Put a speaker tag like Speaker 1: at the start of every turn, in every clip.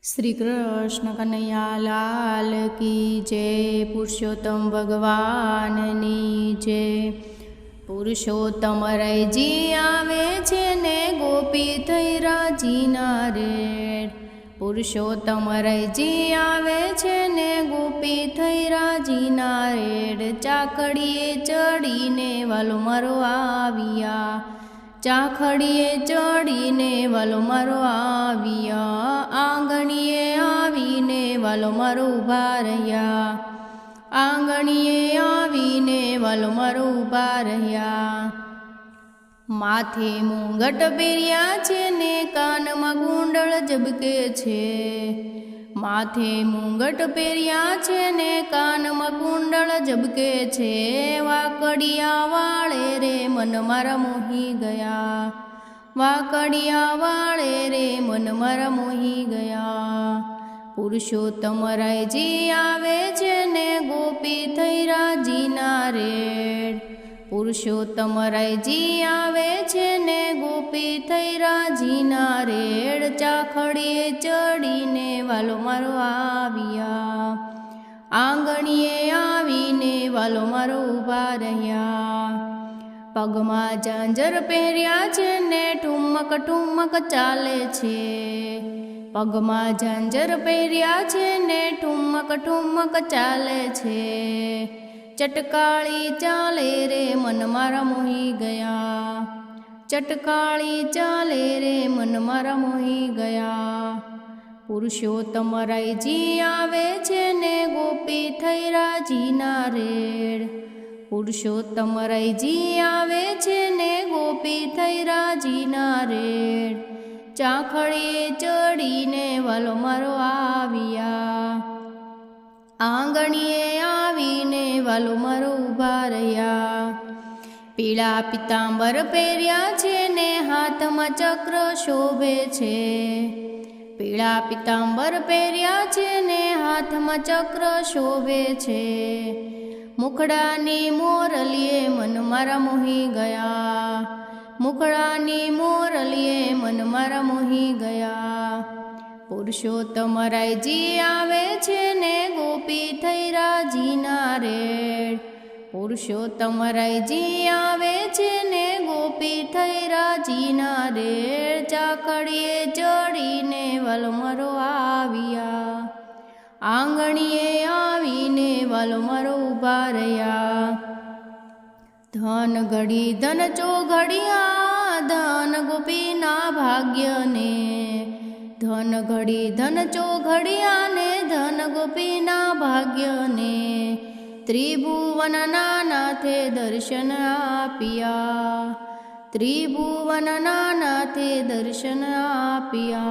Speaker 1: श्री कृष्ण कन्हैया लाल की जय। पुरुषोत्तम भगवान नी जय। पुरुषोत्तम रायजी आवे छे ने गोपी थई राजीना रे। पुरुषोत्तम रायजी आवे छे ने गोपी थई राजीना रे। चाकड़ीए चढ़ीने वालो मारो आविया। चाखड़ीए चढ़ीने वालो मारो आविया। आंगणीए आवीने वालो मारो ऊभा रह्या। आंगणीए आवीने वालो मारो ऊभा रह्या। माथे मुंगट पेर्या छे ने कानमा गुंडळ जबके छे। माथे मुंगट पेर्या छे ने कानमा कुंडळ जबके छे। वाकड़िया वाळे रे मन मारा मोही गया। वाकड़िया वाळे रे मन मारा मोही गया। पुरुषोत्तम रायजी आवे छे ने गोपी थई राजीना रे। पुरुषोत्तम रायजी आवे छे ने गोपी थई राजीना रे। चाखड़ीए चढ़ीने वालो मारो आविया। आंगणीए आवीने वालो मारो ऊभा रह्या। पगमा झांझर पहेर्या छे ने ठुमक ठुमक चाले छे। पगमा झांझर पहेर्या छे ने ठुमक ठुमक चाले छे। चटकाळी चाले रे मन मारा मोही गया। चटकाळी चाले रे मन मारा मोही गया। पुरुषोत्तम रायजी आवे छे ने गोपी थई राजीना रे। पुरुषोत्तम रायजी आवे छे ने गोपी थई राजीना रे। चाखड़ीए चढ़ीने वालो मारो आविया। आंगणीए आवीने वालो मारो ऊभा रह्या। पीळा पीतांबर पहेर्या छे ने हाथमां चक्र शोभे छे। पीळा पीतांबर पहेर्या छे ने हाथमां चक्र शोभे छे। मुखड़ानी मोरलीए मन मारा मोही गया। मुखड़ानी मोरलीए मन मारा मोही गया। पुरुषोत्तम रायजी आवे छे ने गोपी थई राजीना रे। पुरुषोत्तम रायजी आवे छे ने गोपी थई राजीना रे। चाकड़ीए चढ़ीने वालो मारो आविया। आंगणीए आवीने वालो मारो ऊभा रह्या। धन घड़ी धन चौघड़िया धन गोपीना भाग्य ने। धन घड़ी धन चौघड़िया ने धन गोपीना भाग्य ने। त्रिभुवनना नाथे दर्शन आपिया। त्रिभुवनना नाथे दर्शन आपिया।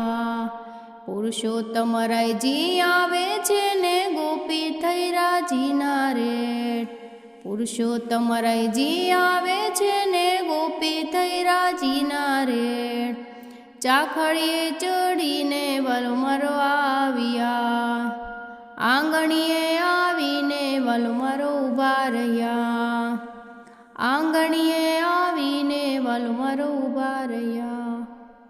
Speaker 1: पुरुषोत्तम रायजी आवे छे ने गोपी थई राजीना रे। पुरुषोत्तम रायजी आवे छे ने गोपी थई राजीना रे। चाखड़ीए चढ़ीने वालो मारो आविया। आंगणीए आवीने वालो मारो ऊभा रह्या। आंगणीए आवीने वालो मारो ऊभा रह्या।